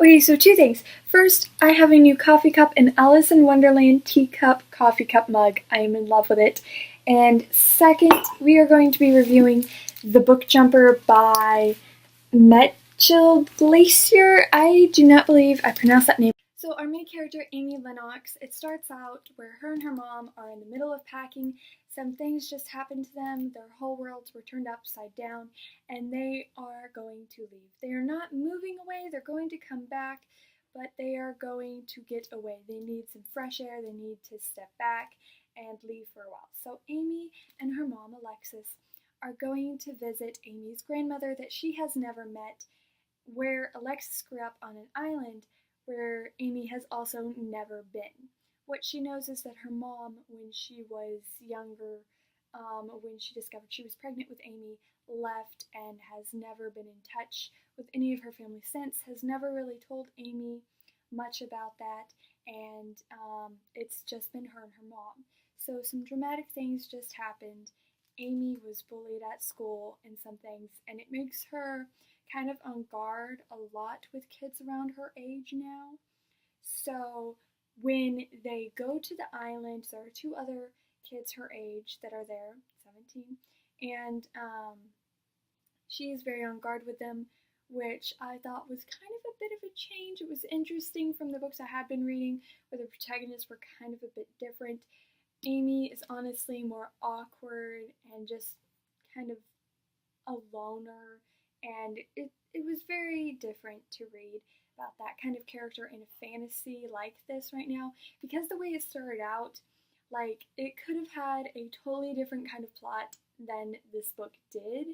Okay, so two things. First, I have a new coffee cup, an Alice in Wonderland teacup coffee cup mug. I am in love with it. And second, we are going to be reviewing The Book Jumper by Mechthild Glaser. I do not believe I pronounced that name. So our main character, Amy Lennox, it starts out where her and her mom are in the middle of packing. Some things just happened to them. Their whole worlds were turned upside down, and they are going to leave. They are not moving away. They're going to come back, but they are going to get away. They need some fresh air. They need to step back and leave for a while. So Amy and her mom, Alexis, are going to visit Amy's grandmother that she has never met, where Alexis grew up on an island where Amy has also never been. What she knows is that her mom, when she was younger, when she discovered she was pregnant with Amy, left and has never been in touch with any of her family since, has never really told Amy much about that, and it's just been her and her mom. So some dramatic things just happened. Amy was bullied at school and some things, and it makes her kind of on guard a lot with kids around her age now. So when they go to the island, there are two other kids her age that are there, 17, and she is very on guard with them, which I thought was kind of a bit of a change. It was interesting from the books I had been reading where the protagonists were kind of a bit different. Amy is honestly more awkward and just kind of a loner, and it was very different to read about that kind of character in a fantasy like this right now, because the way it started out, like, it could have had a totally different kind of plot than this book did.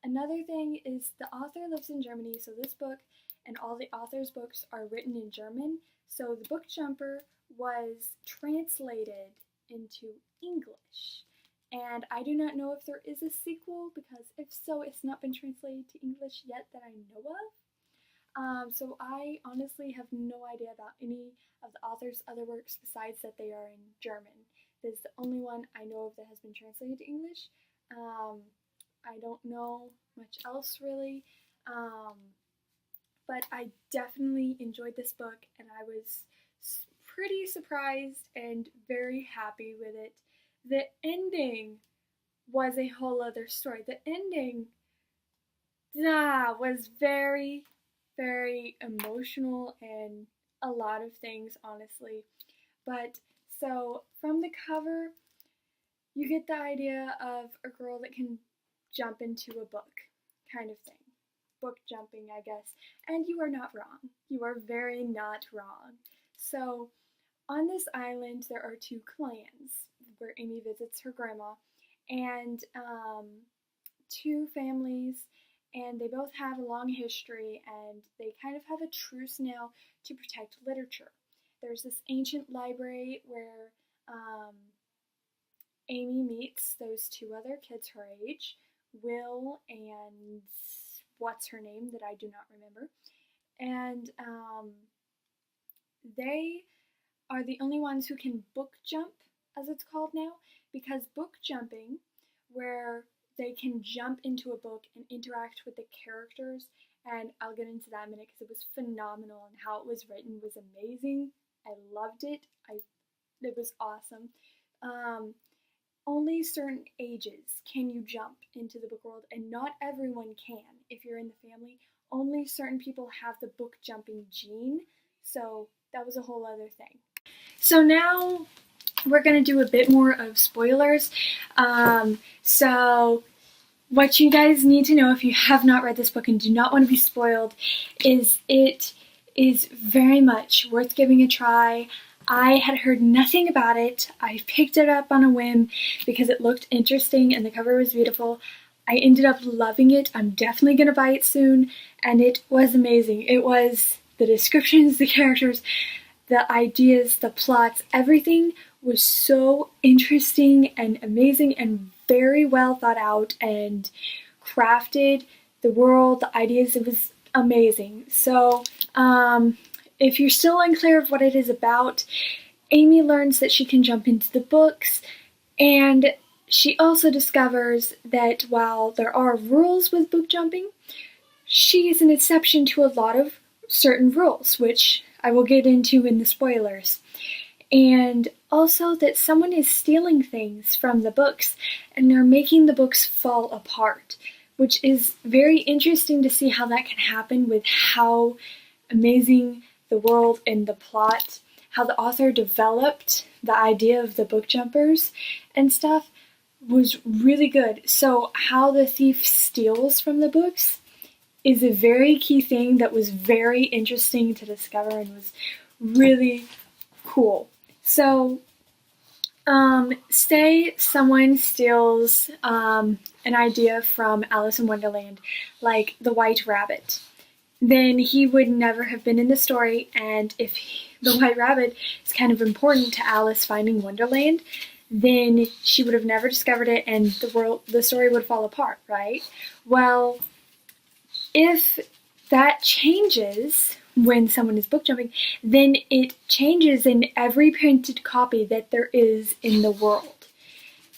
Another thing is the author lives in Germany, so this book and all the author's books are written in German, so the Book Jumper was translated into English. And I do not know if there is a sequel, because if so, it's not been translated to English yet that I know of. So I honestly have no idea about any of the author's other works besides that they are in German. This is the only one I know of that has been translated to English. I don't know much else really, but I definitely enjoyed this book, and I was pretty surprised and very happy with it. The ending was a whole other story. The ending was very, very emotional and a lot of things, honestly. But so from the cover, you get the idea of a girl that can jump into a book, kind of thing. Book jumping, I guess. And you are not wrong. You are very not wrong. So on this island, there are two clans where Amy visits her grandma, and two families, and they both have a long history, and they kind of have a truce now to protect literature. There's this ancient library where Amy meets those two other kids her age, Will and what's her name that I do not remember, and they are the only ones who can book jump, as it's called now, because book jumping, where they can jump into a book and interact with the characters, and I'll get into that in a minute because it was phenomenal, and how it was written was amazing. I loved it. It was awesome. Only certain ages can you jump into the book world, and not everyone can. If you're in the family, only certain people have the book jumping gene, so that was a whole other thing. So now we're going to do a bit more of spoilers. So what you guys need to know if you have not read this book and do not want to be spoiled is it is very much worth giving a try. I had heard nothing about it. I picked it up on a whim because it looked interesting and the cover was beautiful. I ended up loving it. I'm definitely going to buy it soon, and it was amazing. It was the descriptions, the characters, the ideas, the plots, everything was so interesting and amazing and very well thought out and crafted. The world, the ideas, it was amazing. So if you're still unclear of what it is about, Amy learns that she can jump into the books, and she also discovers that while there are rules with book jumping, she is an exception to a lot of certain rules, which I will get into in the spoilers. And also that someone is stealing things from the books and they're making the books fall apart, which is very interesting to see how that can happen with how amazing the world and the plot, how the author developed the idea of the book jumpers and stuff was really good. So how the thief steals from the books is a very key thing that was very interesting to discover and was really cool. So, say someone steals an idea from Alice in Wonderland, like the White Rabbit. Then he would never have been in the story, and if the White Rabbit is kind of important to Alice finding Wonderland, then she would have never discovered it and the story would fall apart, right? Well, if that changes when someone is book jumping, then it changes in every printed copy that there is in the world.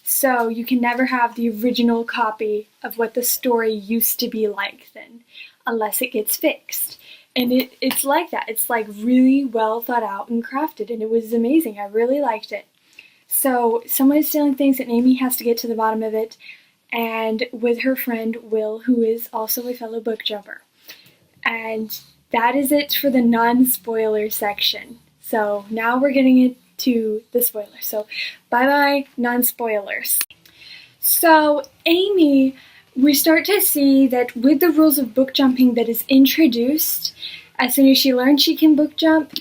So you can never have the original copy of what the story used to be like then, unless it gets fixed. And it's like that. It's like really well thought out and crafted, and it was amazing. I really liked it. So someone is stealing things and Amy has to get to the bottom of it, and with her friend Will, who is also a fellow book jumper. And that is it for the non-spoiler section. So now we're getting into the spoilers. So bye-bye non-spoilers. So Amy, we start to see that with the rules of book jumping that is introduced, as soon as she learns she can book jump,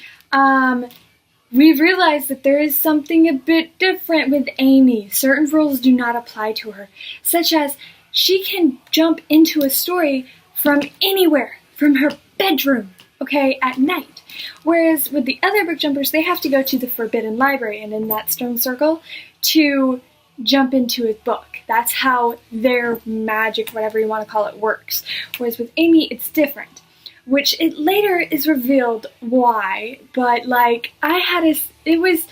we've realized that there is something a bit different with Amy. Certain rules do not apply to her, such as she can jump into a story from anywhere, from her bedroom, okay, at night. Whereas with the other book jumpers, they have to go to the Forbidden Library and in that stone circle to jump into a book. That's how their magic, whatever you want to call it, works. Whereas with Amy, it's different. Which it later is revealed why, but like it was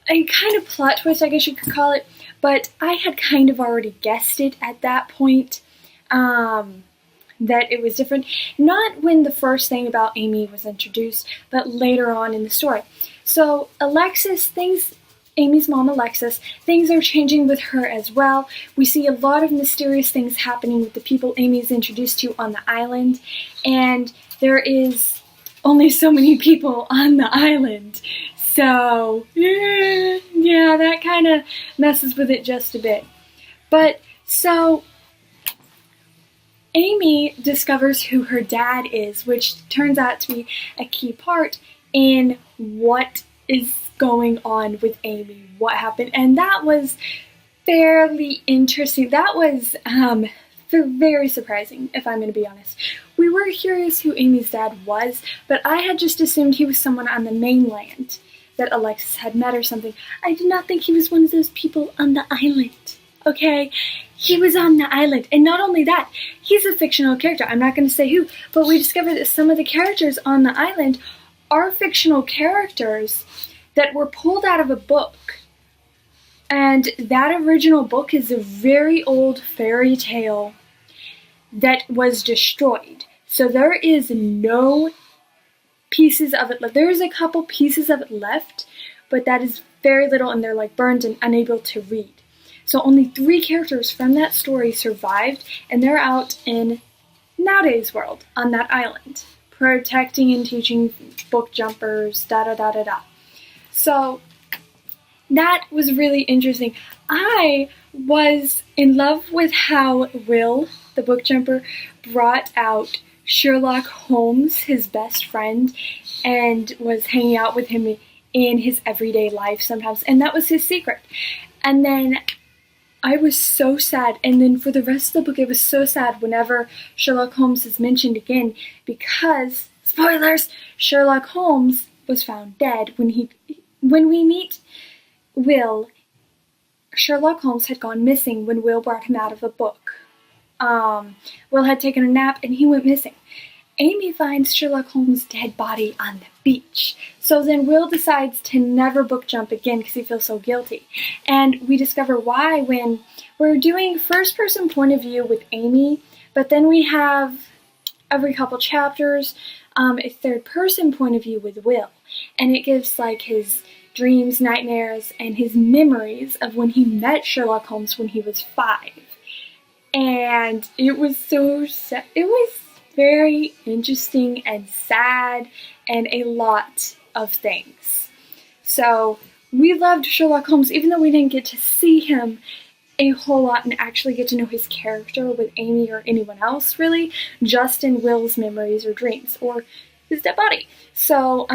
a kind of plot twist, I guess you could call it, but I had kind of already guessed it at that point, that it was different. Not when the first thing about Amy was introduced, but later on in the story. So Amy's mom Alexis, things are changing with her as well. We see a lot of mysterious things happening with the people Amy's introduced to on the island, and there is only so many people on the island. So, yeah, that kind of messes with it just a bit. But, so, Amy discovers who her dad is, which turns out to be a key part in what is going on with Amy, what happened, and that was fairly interesting. That was very surprising, if I'm going to be honest. We were curious who Amy's dad was, but I had just assumed he was someone on the mainland that Alexis had met or something. I did not think he was one of those people on the island, okay? He was on the island, and not only that, he's a fictional character. I'm not going to say who, but we discovered that some of the characters on the island are fictional characters that were pulled out of a book. And that original book is a very old fairy tale that was destroyed. So there is no pieces of it left. There is a couple pieces of it left, but that is very little, and they're like burned and unable to read. So only 3 characters from that story survived, and they're out in nowadays world on that island, protecting and teaching book jumpers, da-da-da-da-da. So that was really interesting. I was in love with how Will, the book jumper, brought out Sherlock Holmes, his best friend, and was hanging out with him in his everyday life sometimes, and that was his secret. And then I was so sad, and then for the rest of the book it was so sad whenever Sherlock Holmes is mentioned again, because, spoilers, Sherlock Holmes was found dead. When we meet Will, Sherlock Holmes had gone missing when Will brought him out of the book. Will had taken a nap and he went missing. Amy finds Sherlock Holmes' dead body on the beach. So then Will decides to never book jump again because he feels so guilty. And we discover why when we're doing first-person point of view with Amy, but then we have every couple chapters a third-person point of view with Will, and it gives like his dreams, nightmares, and his memories of when he met Sherlock Holmes when he was 5. And it was so sad. It was very interesting and sad and a lot of things. So we loved Sherlock Holmes, even though we didn't get to see him a whole lot and actually get to know his character with Amy or anyone else, really, just in Will's memories or dreams, or his dead body. So,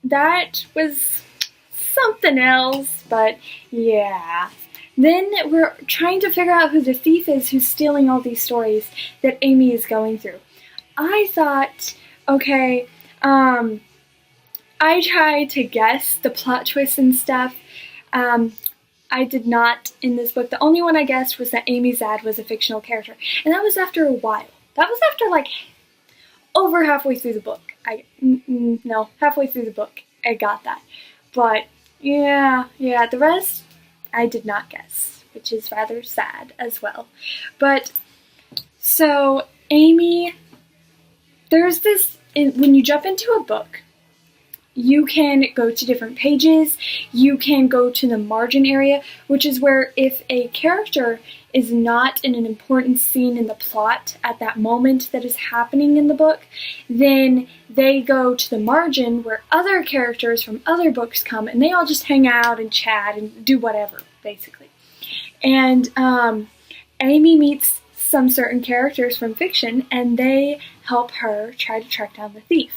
that was something else, but yeah. Then we're trying to figure out who the thief is who's stealing all these stories that Amy is going through. I thought, okay, I tried to guess the plot twists and stuff. I did not in this book. The only one I guessed was that Amy's dad was a fictional character. And that was after a while. That was after like over halfway through the book. Halfway through the book I got that. But yeah, the rest I did not guess, which is rather sad as well. But so Amy, there's this, when you jump into a book, you can go to different pages, you can go to the margin area, which is where if a character is not in an important scene in the plot at that moment that is happening in the book, then they go to the margin where other characters from other books come and they all just hang out and chat and do whatever, basically. And Amy meets some certain characters from fiction and they help her try to track down the thief.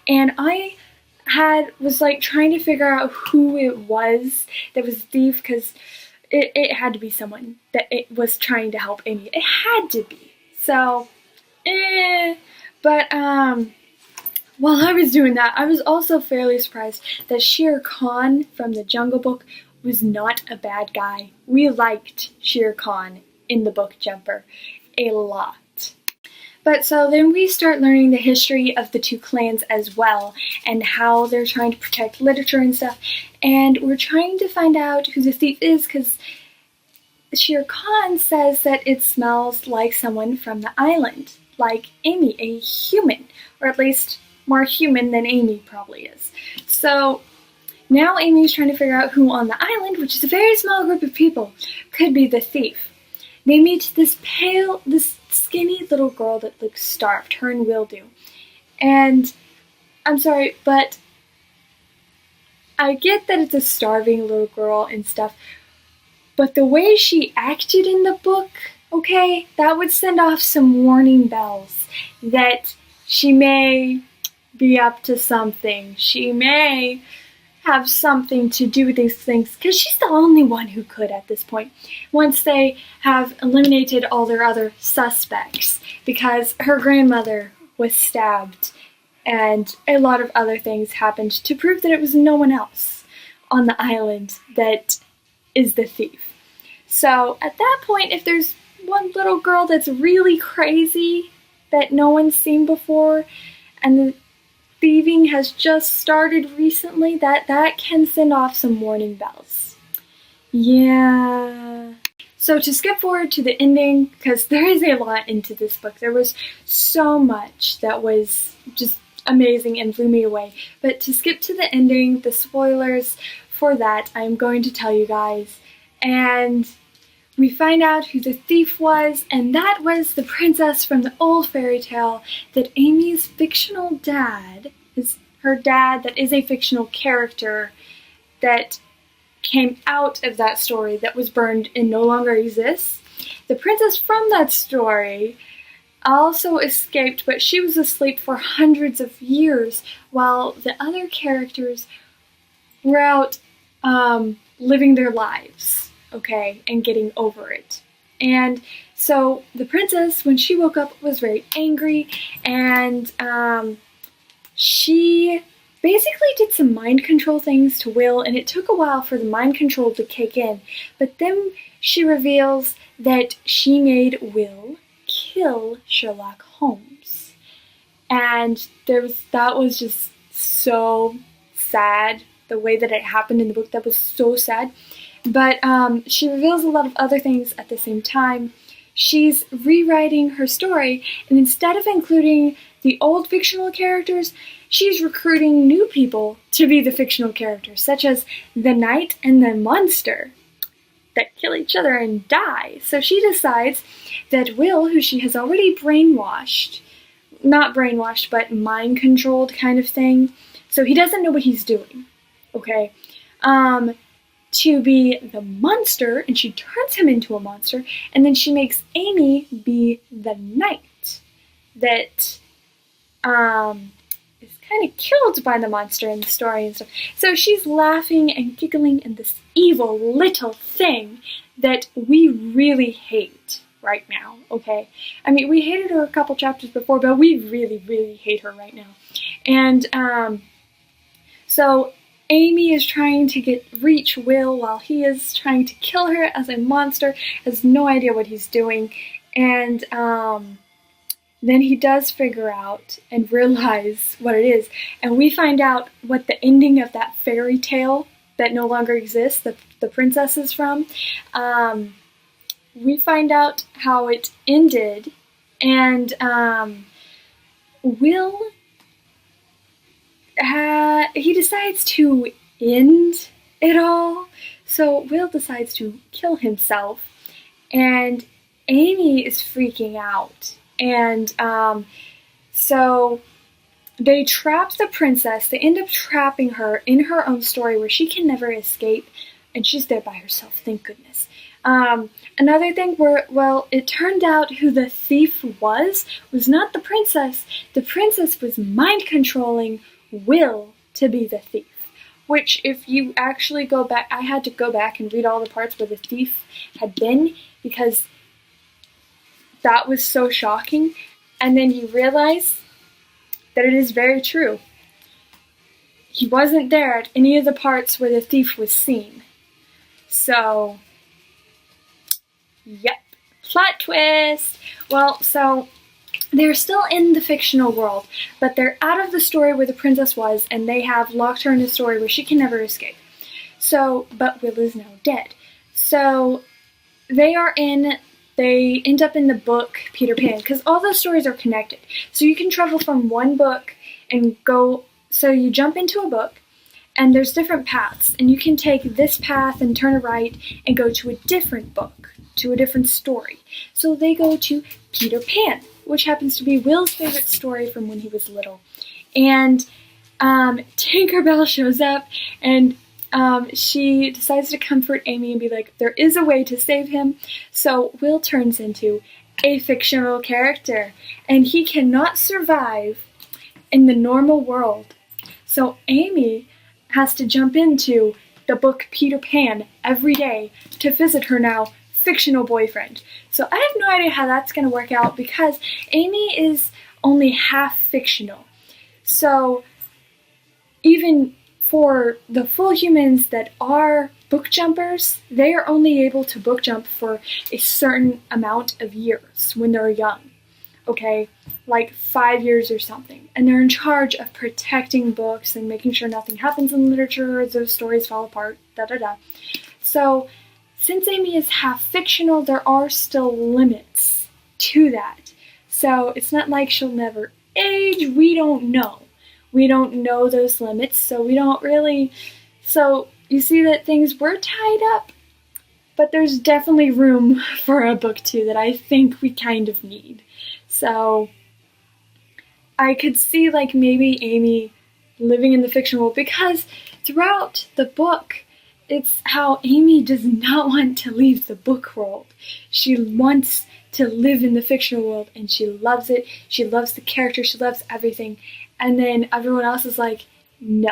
And I was like trying to figure out who it was that was the thief, because it had to be someone that it was trying to help Amy. It had to be. So, But while I was doing that, I was also fairly surprised that Shere Khan from the Jungle Book was not a bad guy. We liked Shere Khan in the Book Jumper a lot. But so then we start learning the history of the two clans as well, and how they're trying to protect literature and stuff. And we're trying to find out who the thief is, because Shere Khan says that it smells like someone from the island, like Amy, a human, or at least more human than Amy probably is. So now Amy's trying to figure out who on the island, which is a very small group of people, could be the thief. They meet this skinny little girl that looks starved, her and Will do. And I'm sorry, but I get that it's a starving little girl and stuff, but the way she acted in the book, okay, that would send off some warning bells that she may be up to something. She may have something to do with these things, because she's the only one who could at this point, once they have eliminated all their other suspects, because her grandmother was stabbed and a lot of other things happened to prove that it was no one else on the island that is the thief. So at that point, if there's one little girl that's really crazy that no one's seen before, and the thieving has just started recently, that can send off some warning bells. Yeah. So to skip forward to the ending, because there is a lot into this book. There was so much that was just amazing and blew me away. But to skip to the ending, the spoilers for that, I'm going to tell you guys. And we find out who the thief was, and that was the princess from the old fairy tale that Amy's fictional dad, her dad that is a fictional character that came out of that story that was burned and no longer exists. The princess from that story also escaped, but she was asleep for hundreds of years while the other characters were out living their lives, okay, and getting over it. And so the princess, when she woke up, was very angry, and she basically did some mind control things to Will, and it took a while for the mind control to kick in. But then she reveals that she made Will kill Sherlock Holmes. And that was just so sad, the way that it happened in the book. That was so sad. But she reveals a lot of other things at the same time. she's rewriting her story, and instead of including the old fictional characters, she's recruiting new people to be the fictional characters, such as the knight and the monster that kill each other and die. So she decides that Will, who she has already brainwashed, not brainwashed, but mind-controlled kind of thing, so he doesn't know what he's doing, okay, to be the monster, and she turns him into a monster, and then she makes Amy be the knight that is kind of killed by the monster in the story and stuff. So she's laughing and giggling in this evil little thing that we really hate right now, okay? I mean, we hated her a couple chapters before, but we really, really hate her right now. And so Amy is trying to reach Will while he is trying to kill her as a monster, has no idea what he's doing, and then he does figure out and realize what it is, and we find out what the ending of that fairy tale that no longer exists, the princess is from. We find out how it ended, and Will, he decides to end it all. So Will decides to kill himself, and Amy is freaking out. And so they trap the princess. They end up trapping her in her own story where she can never escape, and she's there by herself, thank goodness. Another thing well, it turned out who the thief was not the princess. The princess was mind-controlling Will to be the thief. Which, if you actually go back, I had to go back and read all the parts where the thief had been, because that was so shocking. And then you realize that it is very true. He wasn't there at any of the parts where the thief was seen. So, yep. Plot twist! Well, so they're still in the fictional world, but they're out of the story where the princess was, and they have locked her in a story where she can never escape. So, but Will is now dead. So, they end up in the book Peter Pan, because all those stories are connected. So you can travel from one book and go, so you jump into a book, and there's different paths, and you can take this path and turn right and go to a different book, to a different story. So they go to Peter Pan, which happens to be Will's favorite story from when he was little. And Tinkerbell shows up, and she decides to comfort Amy and be like, there is a way to save him. So Will turns into a fictional character, and he cannot survive in the normal world. So Amy has to jump into the book Peter Pan every day to visit her now fictional boyfriend. So I have no idea how that's going to work out, because Amy is only half fictional. So even for the full humans that are book jumpers, they are only able to book jump for a certain amount of years when they're young. Okay? Like 5 years or something. And they're in charge of protecting books and making sure nothing happens in literature, those stories fall apart, da-da-da. So, since Amy is half fictional, there are still limits to that. So, it's not like she'll never age. We don't know. We don't know those limits, so we don't really... So, you see that things were tied up, but there's definitely room for a book 2 that I think we kind of need. So, I could see, like, maybe Amy living in the fictional world, because throughout the book, it's how Amy does not want to leave the book world. She wants to live in the fictional world, and she loves it. She loves the character. She loves everything. And then everyone else is like, no.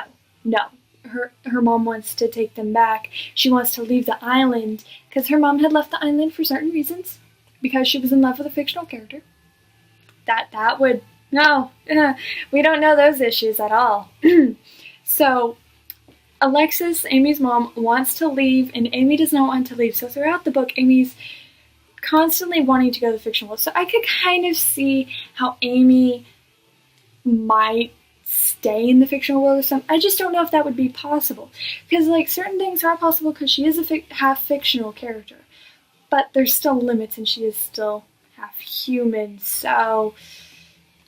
Her mom wants to take them back. She wants to leave the island, because her mom had left the island for certain reasons, because she was in love with a fictional character. That would... No, we don't know those issues at all. So, Alexis, Amy's mom, wants to leave, and Amy does not want to leave. So throughout the book, Amy's constantly wanting to go to the fictional world. So I could kind of see how Amy might stay in the fictional world or something. I just don't know if that would be possible. Because, like, certain things are possible because she is a half-fictional character. but there's still limits and she is still half human, so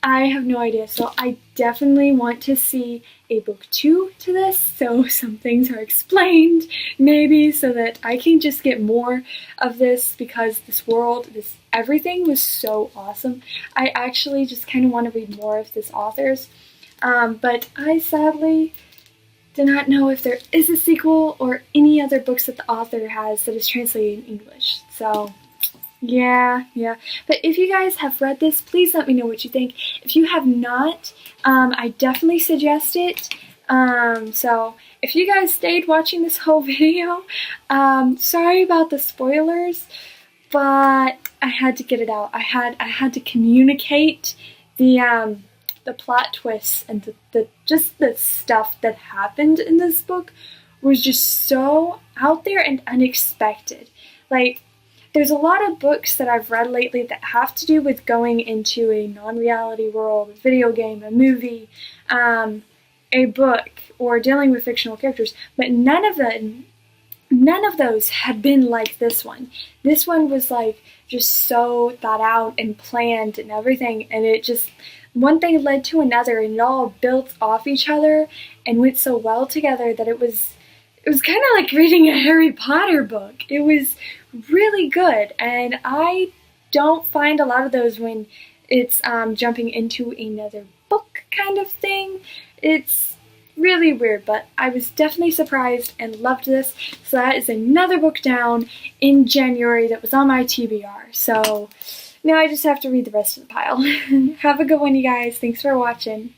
I have no idea. So I definitely want to see a book 2 to this, so some things are explained, maybe, so that I can just get more of this, because this world, everything was so awesome. I actually just kind of want to read more of this author's, but I sadly do not know if there is a sequel or any other books that the author has that is translated in English, so yeah. But if you guys have read this, please let me know what you think. If you have not, I definitely suggest it. So if you guys stayed watching this whole video, sorry about the spoilers, but I had to get it out. I had to communicate the plot twists and just the stuff that happened in this book was just so out there and unexpected. Like, there's a lot of books that I've read lately that have to do with going into a non-reality world, a video game, a movie, a book, or dealing with fictional characters, but none of those had been like this one. This one was like just so thought out and planned and everything, and it just, one thing led to another, and it all built off each other and went so well together that it was kind of like reading a Harry Potter book. It was really good, and I don't find a lot of those when it's jumping into another book kind of thing. It's really weird, but I was definitely surprised and loved this. So that is another book down in January that was on my TBR. So now I just have to read the rest of the pile. Have a good one, you guys. Thanks for watching.